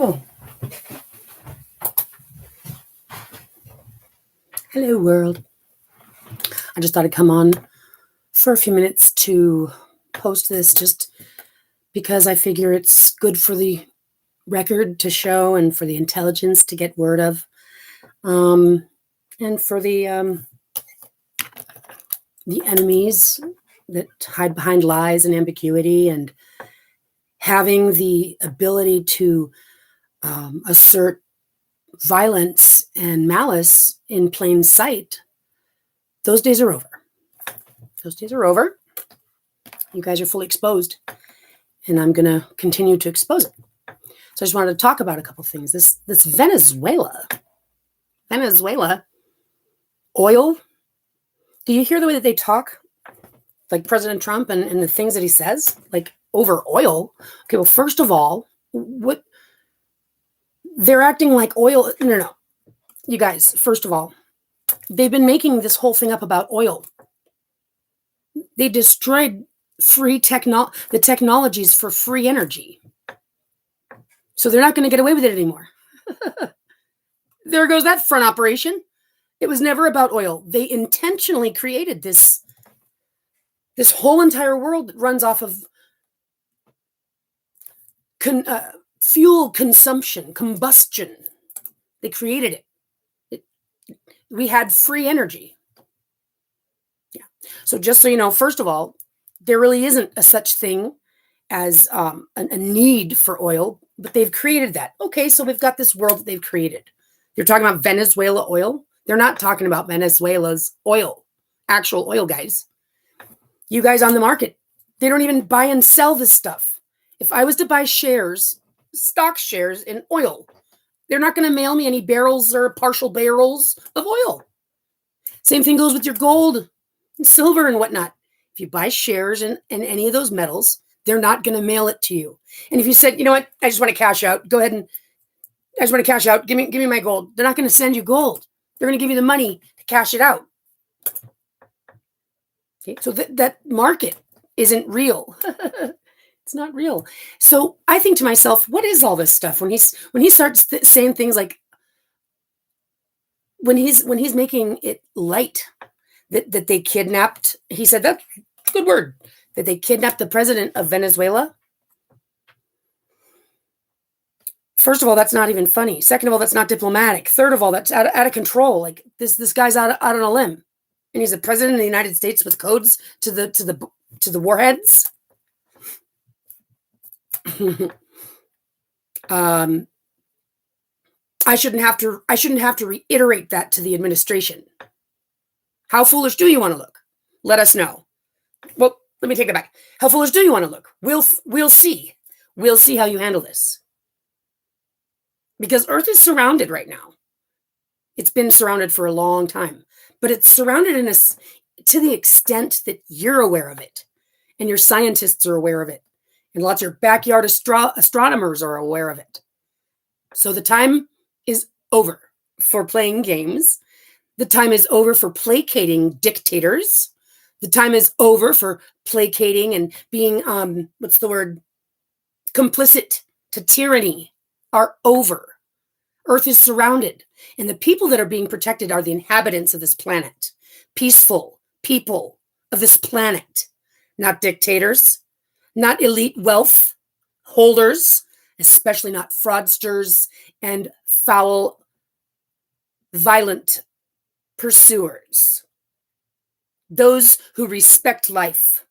Oh, hello, world. I just thought I'd come on for a few minutes to post this just because I figure it's good for the record to show and for the intelligence to get word of, and for the enemies that hide behind lies and ambiguity and having the ability to assert violence and malice in plain sight. Those days are over. Those days are over. You guys are fully exposed, and I'm going to continue to expose it. So I just wanted to talk about a couple things. This Venezuela, oil. Do you hear the way that they talk? Like President Trump and the things that he says, like over oil. Okay, well, first of all, what they're acting like oil. No. You guys, first of all, they've been making this whole thing up about oil. They destroyed the technologies for free energy. So they're not going to get away with it anymore. There goes that front operation. It was never about oil. They intentionally created this whole entire world that runs off of fuel consumption, combustion. They created it. We had free energy. Yeah. So just so you know, first of all, there really isn't a such thing as a need for oil, but they've created that. Okay, so we've got this world that they've created. They're talking about Venezuela oil. They're not talking about Venezuela's oil, actual oil, guys. You guys on the market, they don't even buy and sell this stuff. If I was to buy shares, stock shares in oil, they're not going to mail me any barrels or partial barrels of oil. Same thing goes with your gold and silver and whatnot. If you buy shares in any of those metals, they're not going to mail it to you. And if you said, you know what, I just want to cash out, go ahead and I just want to cash out. Give me my gold. They're not going to send you gold. They're going to give you the money to cash it out. Okay, so that market isn't real. It's not real. So I think to myself, what is all this stuff? When he starts saying things like, when he's making it light that they kidnapped, he said that's a good word, that they kidnapped the president of Venezuela. First of all, that's not even funny. Second of all, that's not diplomatic. Third of all, that's out of control. Like this guy's out on a limb, and he's the president of the United States with codes to the warheads. I shouldn't have to reiterate that to the administration. How foolish do you want to look? Let us know. Well, let me take it back. How foolish do you want to look? We'll see. We'll see how you handle this. Because Earth is surrounded right now. It's been surrounded for a long time, but it's surrounded to the extent that you're aware of it, and your scientists are aware of it, and lots of your backyard astronomers are aware of it. So the time is over for playing games. The time is over for placating dictators. The time is over for placating and being, complicit to tyranny are over. Earth is surrounded, and the people that are being protected are the inhabitants of this planet. Peaceful people of this planet, not dictators, not elite wealth holders, especially not fraudsters and foul, violent pursuers. Those who respect life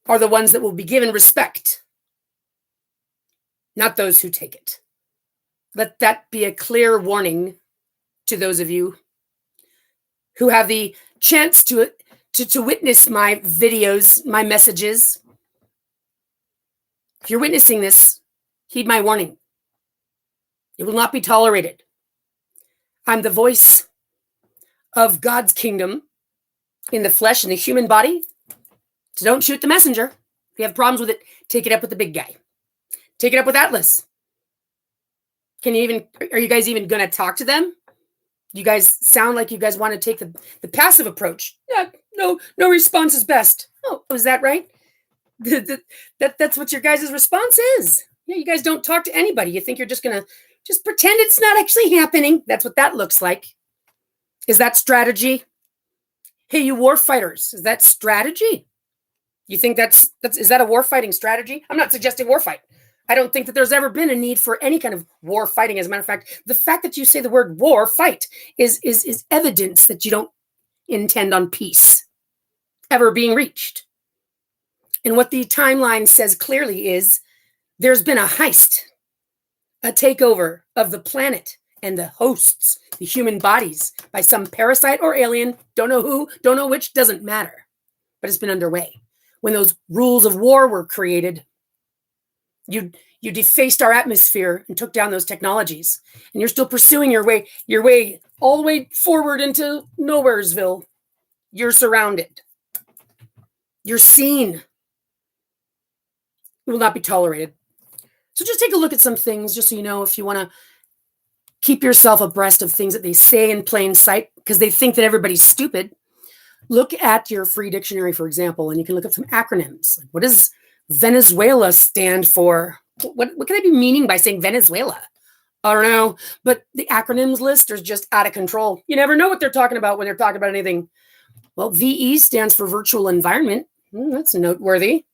are the ones that will be given respect, not those who take it. Let that be a clear warning to those of you who have the chance to witness my videos, my messages. If you're witnessing this, heed my warning. It will not be tolerated. I'm the voice of God's kingdom in the flesh and the human body. So don't shoot the messenger. If you have problems with it, take it up with the big guy. Take it up with Atlas. Are you guys even going to talk to them? You guys sound like you guys want to take the passive approach. Yeah, no response is best. Oh, is that right? That's what your guys' response is. Yeah, you guys don't talk to anybody. You think you're just going to just pretend it's not actually happening. That's what that looks like. Is that strategy? Hey, you war fighters, is that strategy? You think is that a war fighting strategy? I'm not suggesting war fight. I don't think that there's ever been a need for any kind of war fighting. As a matter of fact, the fact that you say the word war fight is evidence that you don't intend on peace ever being reached. And what the timeline says clearly is there's been a heist, a takeover of the planet and the hosts, the human bodies, by some parasite or alien. Don't know who, don't know which, doesn't matter. But it's been underway. When those rules of war were created, you defaced our atmosphere and took down those technologies. And you're still pursuing your way all the way forward into Nowheresville. You're surrounded. You're seen. It will not be tolerated. So just take a look at some things, just so you know, if you want to keep yourself abreast of things that they say in plain sight, because they think that everybody's stupid. Look at your free dictionary, for example, and you can look up some acronyms. Like, what does Venezuela stand for? What can I be meaning by saying Venezuela? I don't know. But the acronyms list is just out of control. You never know what they're talking about when they're talking about anything. Well, VE stands for virtual environment. That's noteworthy.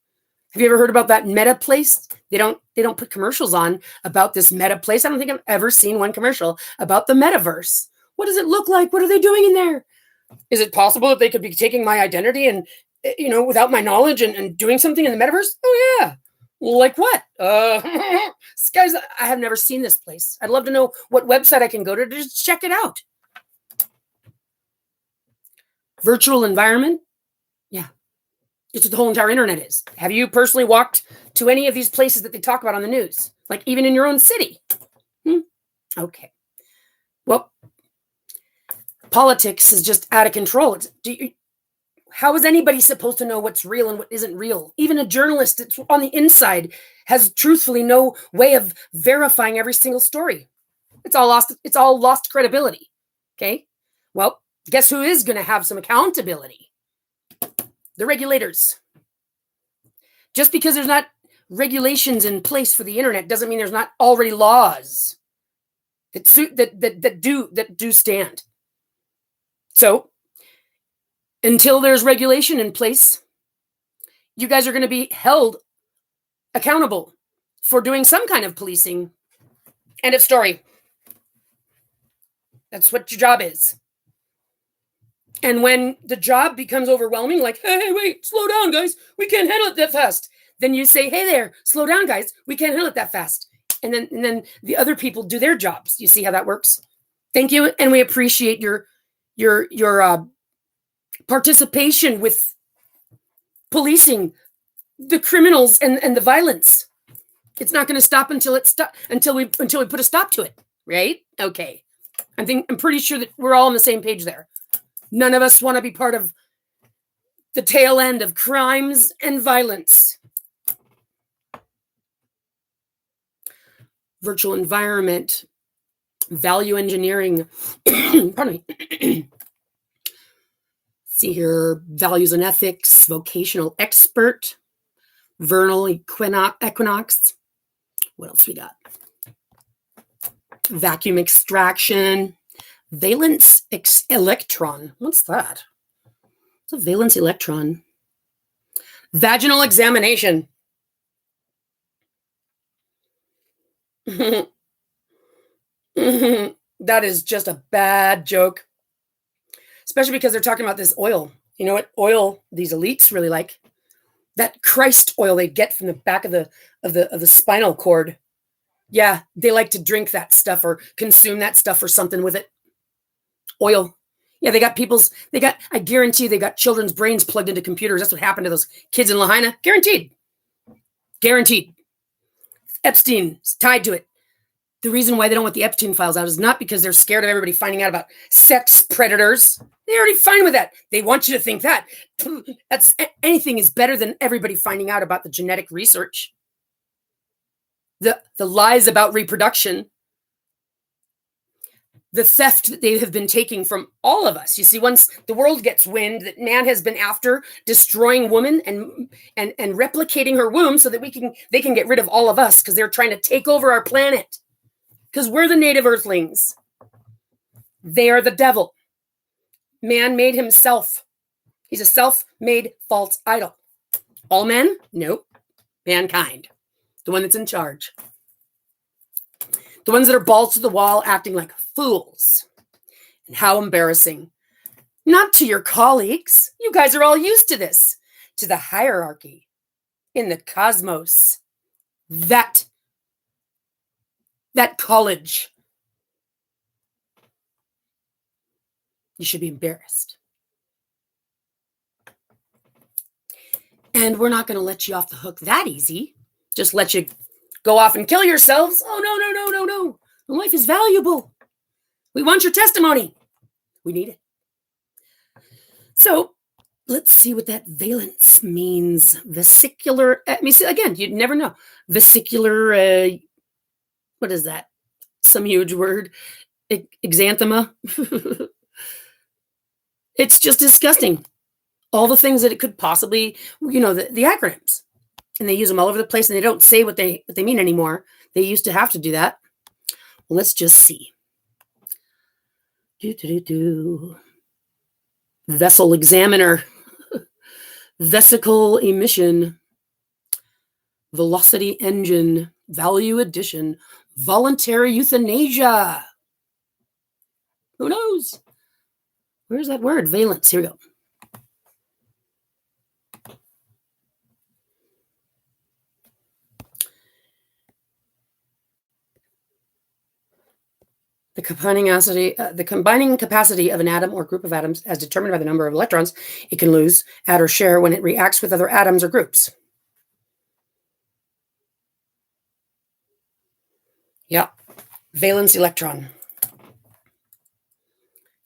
Have you ever heard about that Meta place? They don't put commercials on about this Meta place. I don't think I've ever seen one commercial about the metaverse. What does it look like? What are they doing in there? Is it possible that they could be taking my identity and, without my knowledge and doing something in the metaverse? Oh, yeah. Like what? Guys, I have never seen this place. I'd love to know what website I can go to just check it out. Virtual environment? Yeah. It's what the whole entire internet is. Have you personally walked to any of these places that they talk about on the news? Like even in your own city? Okay. Well, politics is just out of control. How is anybody supposed to know what's real and what isn't real? Even a journalist that's on the inside has truthfully no way of verifying every single story. It's all lost credibility. Okay? Well, guess who is going to have some accountability? The regulators. Just because there's not regulations in place for the internet doesn't mean there's not already laws that do stand. So, until there's regulation in place, you guys are going to be held accountable for doing some kind of policing. End of story. That's what your job is. And when the job becomes overwhelming, like, hey, wait, slow down, guys. We can't handle it that fast. Then you say, hey there, slow down, guys. We can't handle it that fast. And then the other people do their jobs. You see how that works? Thank you. And we appreciate your participation with policing the criminals and the violence. It's not going to stop until we put a stop to it, right? Okay. I'm pretty sure that we're all on the same page there. None of us want to be part of the tail end of crimes and violence. Virtual environment, value engineering, pardon me. See here, values and ethics, vocational expert, vernal equinox. What else we got? Vacuum extraction, valence electron. What's that? What's a valence electron? Vaginal examination. That is just a bad joke. Especially because they're talking about this oil. You know what oil these elites really like? That Christ oil they get from the back of the spinal cord. Yeah, they like to drink that stuff or consume that stuff or something with it. Oil. Yeah, I guarantee they got children's brains plugged into computers. That's what happened to those kids in Lahaina. Guaranteed. Epstein's tied to it. The reason why they don't want the Epstein files out is not because they're scared of everybody finding out about sex predators. They're already fine with that. They want you to think that. Anything is better than everybody finding out about the genetic research. The lies about reproduction. the theft that they have been taking from all of us. You see, once the world gets wind that man has been after destroying woman and replicating her womb so that they can get rid of all of us because they're trying to take over our planet. Because we're the native earthlings. They are the devil. Man made himself. He's a self-made false idol. All men? Nope. Mankind. The one that's in charge. The ones that are balls to the wall acting like fools. And how embarrassing. Not to your colleagues. You guys are all used to this. To the hierarchy in the cosmos. That college. You should be embarrassed. And we're not going to let you off the hook that easy. Just let you go off and kill yourselves. Oh, no. Life is valuable. We want your testimony. We need it. So let's see what that valence means. Vesicular. I mean, again, you'd never know. Vesicular. What is that? Some huge word. Exanthema. It's just disgusting. All the things that it could possibly, the acronyms. And they use them all over the place and they don't say what they mean anymore. They used to have to do that. Well, let's just see. Vessel examiner. Vesicle emission. Velocity engine. Value addition. Voluntary euthanasia. Who knows? Where's that word? Valence. Here we go. The combining capacity of an atom or group of atoms as determined by the number of electrons it can lose, add, or share when it reacts with other atoms or groups. Yeah. Valence electron.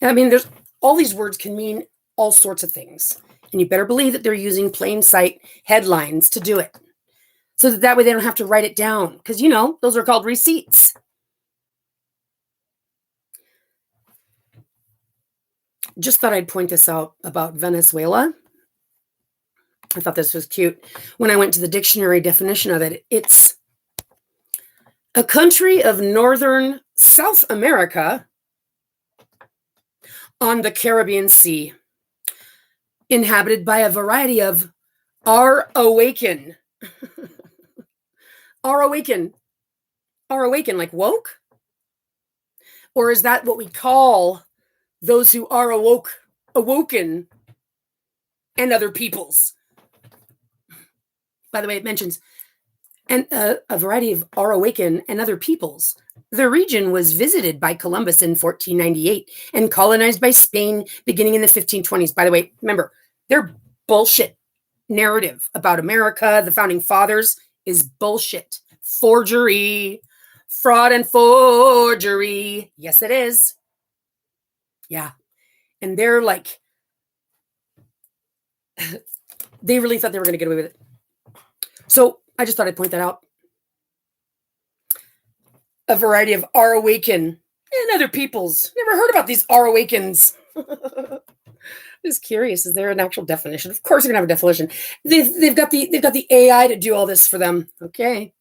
I mean, there's all these words can mean all sorts of things. And you better believe that they're using plain sight headlines to do it. So that way they don't have to write it down. Because, those are called receipts. Just thought I'd point this out about Venezuela. I thought this was cute. When I went to the dictionary definition of it, it's a country of northern South America on the Caribbean Sea, inhabited by a variety of awaken. Awaken, like woke? Or is that what we call those who are awoken and other peoples? By the way, it mentions a variety of awaken and other peoples. The region was visited by Columbus in 1498 and colonized by Spain beginning in the 1520s. By the way, remember, their bullshit narrative about America, the founding fathers, is bullshit. Forgery, fraud and forgery. Yes, it is. Yeah. And they're like, they really thought they were going to get away with it. So I just thought I'd point that out. A variety of awaken and other peoples. Never heard about these awakens. I'm just curious. Is there an actual definition? Of course, they're gonna have a definition. They've got the AI to do all this for them. Okay.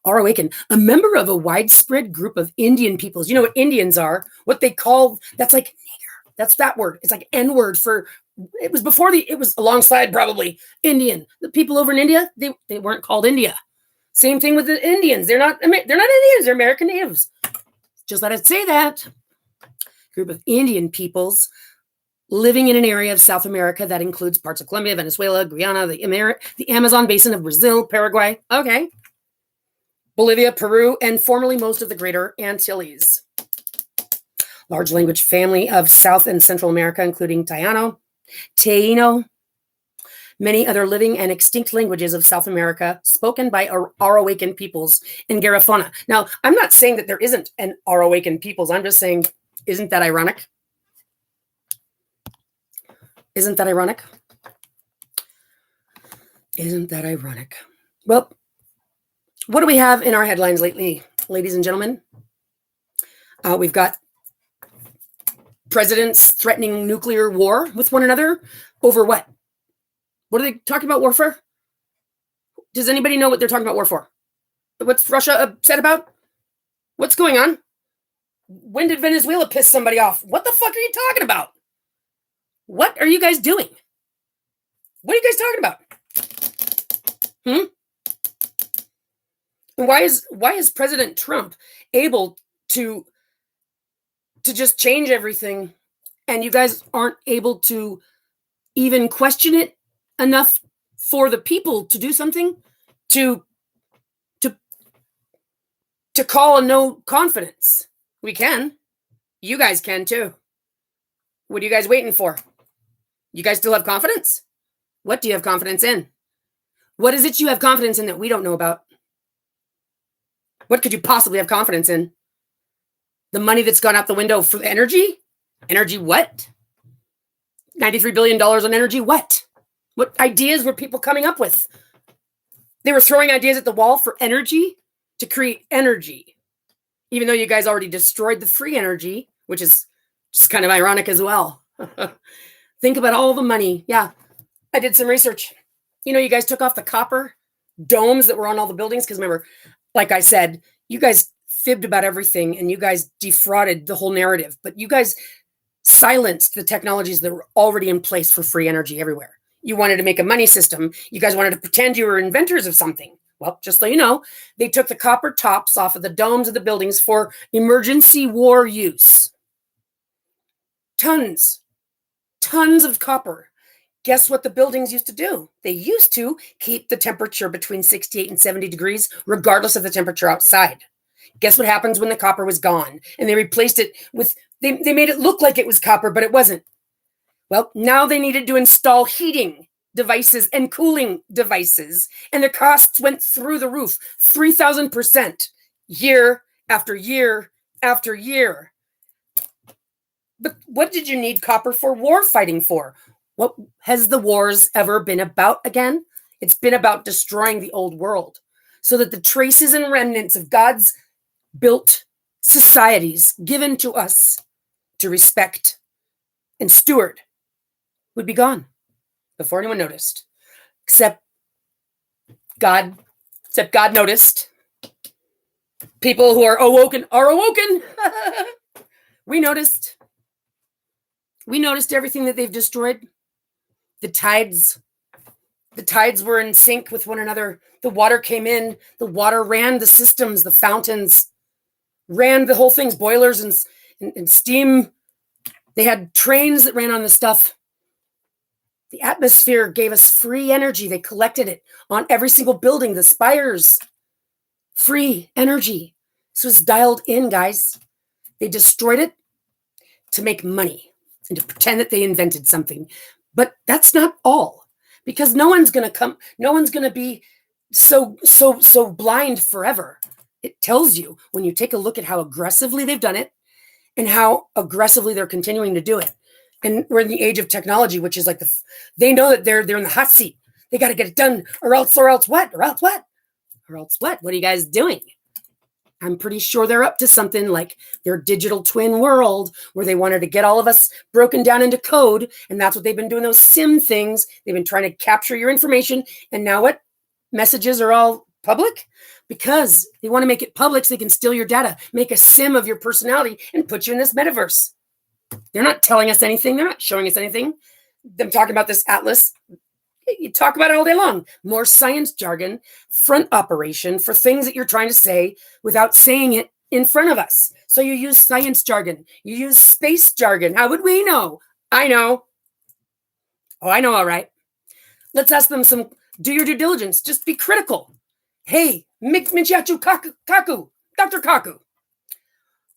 Awaken, a member of a widespread group of Indian peoples. You know what Indians are? What they call, that's like nigger. That's that word. It's like N word for. It was before it was alongside probably Indian. The people over in India, they weren't called India. Same thing with the Indians. They're not Indians. They're American natives. Just let it say that. Group of Indian peoples living in an area of South America that includes parts of Colombia, Venezuela, Guyana, the Amazon basin of Brazil, Paraguay. Okay. Bolivia, Peru, and formerly most of the Greater Antilles. Large language family of South and Central America, including Taino, many other living and extinct languages of South America spoken by Arawakan peoples in Garifuna. Now, I'm not saying that there isn't an Arawakan peoples. I'm just saying, isn't that ironic? Isn't that ironic? Isn't that ironic? Well, what do we have in our headlines lately, ladies and gentlemen? We've got presidents threatening nuclear war with one another over what? What are they talking about war for? Does anybody know what they're talking about war for? What's Russia upset about? What's going on? When did Venezuela piss somebody off? What the fuck are you talking about? What are you guys doing? What are you guys talking about? And why is President Trump able to just change everything, and you guys aren't able to even question it enough for the people to do something to call a no confidence? We can. You guys can too. What are you guys waiting for? You guys still have confidence? What do you have confidence in? What is it you have confidence in that we don't know about? What could you possibly have confidence in? The money that's gone out the window for energy? Energy what? $93 billion on energy what? What ideas were people coming up with? They were throwing ideas at the wall for energy to create energy. Even though you guys already destroyed the free energy, which is just kind of ironic as well. Think about all the money. Yeah, I did some research. You guys took off the copper domes that were on all the buildings because remember, like I said, you guys fibbed about everything and you guys defrauded the whole narrative, but you guys silenced the technologies that were already in place for free energy everywhere. You wanted to make a money system. You guys wanted to pretend you were inventors of something. Well, just so you know, they took the copper tops off of the domes of the buildings for emergency war use. Tons of copper. Guess what the buildings used to do? They used to keep the temperature between 68 and 70 degrees, regardless of the temperature outside. Guess what happens when the copper was gone? And they replaced it with, they made it look like it was copper, but it wasn't. Well, now they needed to install heating devices and cooling devices, and the costs went through the roof, 3,000% year after year after year. But what did you need copper for war fighting for? What has the wars ever been about again? It's been about destroying the old world so that the traces and remnants of God's built societies given to us to respect and steward would be gone before anyone noticed. Except God noticed. People who are awoken are awoken. We noticed. We noticed everything that they've destroyed. The tides were in sync with one another. The water came in. The water ran the systems, the fountains, ran the whole things, boilers and steam. They had trains that ran on the stuff. The atmosphere gave us free energy. They collected it on every single building, the spires. Free energy. This was dialed in, guys. They destroyed it to make money and to pretend that they invented something. But that's not all, because no one's going to be so blind forever. It tells you when you take a look at how aggressively they've done it and how aggressively they're continuing to do it. And we're in the age of technology, which is like they know that they're in the hot seat. They got to get it done or else what? What are you guys doing? I'm pretty sure they're up to something like their digital twin world where they wanted to get all of us broken down into code. And that's what they've been doing, those sim things. They've been trying to capture your information. And now what? Messages are all public because they want to make it public so they can steal your data, make a sim of your personality and put you in this metaverse. They're not telling us anything. They're not showing us anything. Them talking about this atlas. You talk about it all day long. More science jargon, front operation for things that you're trying to say without saying it in front of us. So you use science jargon. You use space jargon. How would we know? I know. Oh, I know. All right. Let's ask them do your due diligence. Just be critical. Hey, Michiachu Kaku, Dr. Kaku,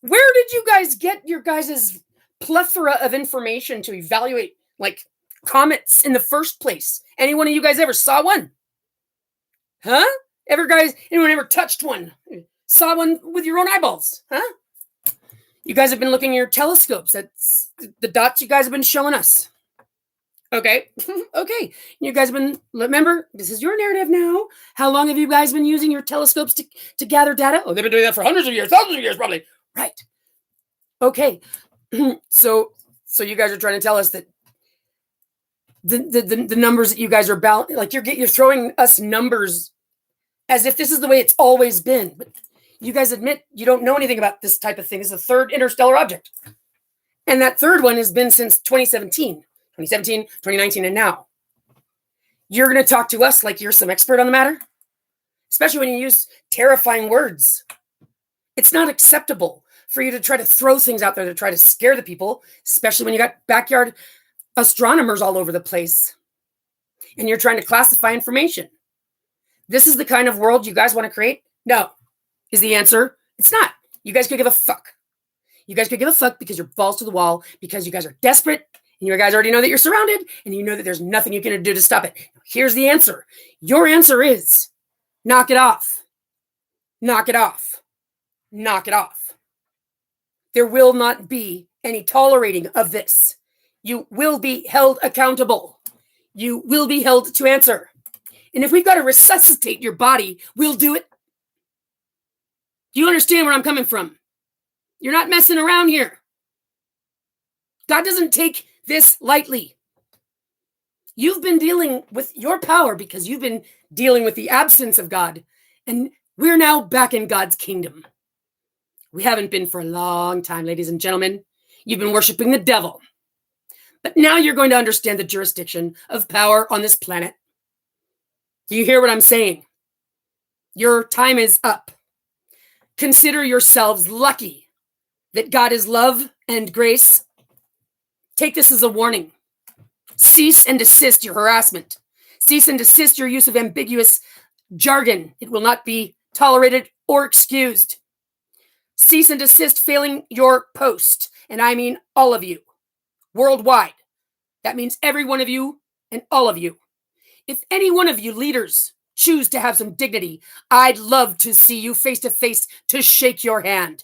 where did you guys get your guys' plethora of information to evaluate like comets in the first place? Any one of you guys ever saw one? Huh? Anyone ever touched one? Saw one with your own eyeballs? Huh? You guys have been looking at your telescopes. That's the dots you guys have been showing us. Okay. Okay. You guys have been, remember, this is your narrative now. How long have you guys been using your telescopes to gather data? Oh, they've been doing that for hundreds of years, thousands of years, probably. Right. Okay. So So you guys are trying to tell us that the numbers that you guys are like you're throwing us numbers as if this is the way it's always been. But you guys admit you don't know anything about this type of thing. It's a third interstellar object. And that third one has been since 2017, 2019, and now. You're going to talk to us like you're some expert on the matter? Especially when you use terrifying words. It's not acceptable for you to try to throw things out there to try to scare the people, especially when you got backyard astronomers all over the place and you're trying to classify information. This is the kind of world you guys want to create? No. Is the answer? It's not. You guys could give a fuck. You guys could give a fuck because you're balls to the wall, because you guys are desperate, and you guys already know that you're surrounded, and you know that there's nothing you can do to stop it. Here's the answer. Your answer is knock it off. Knock it off. Knock it off. There will not be any tolerating of this. You will be held accountable. You will be held to answer. And if we've got to resuscitate your body, we'll do it. Do you understand where I'm coming from? You're not messing around here. God doesn't take this lightly. You've been dealing with your power because you've been dealing with the absence of God. And we're now back in God's kingdom. We haven't been for a long time, ladies and gentlemen. You've been worshiping the devil. But now you're going to understand the jurisdiction of power on this planet. Do you hear what I'm saying? Your time is up. Consider yourselves lucky that God is love and grace. Take this as a warning. Cease and desist your harassment. Cease and desist your use of ambiguous jargon. It will not be tolerated or excused. Cease and desist failing your post. And I mean all of you. Worldwide. That means every one of you and all of you. If any one of you leaders choose to have some dignity, I'd love to see you face to face to shake your hand.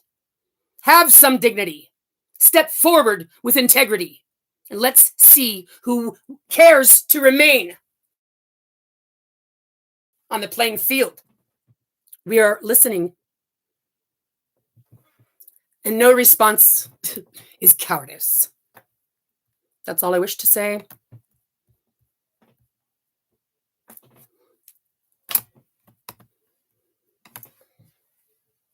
Have some dignity. Step forward with integrity. And let's see who cares to remain on the playing field. We are listening. And no response is cowardice. That's all I wish to say.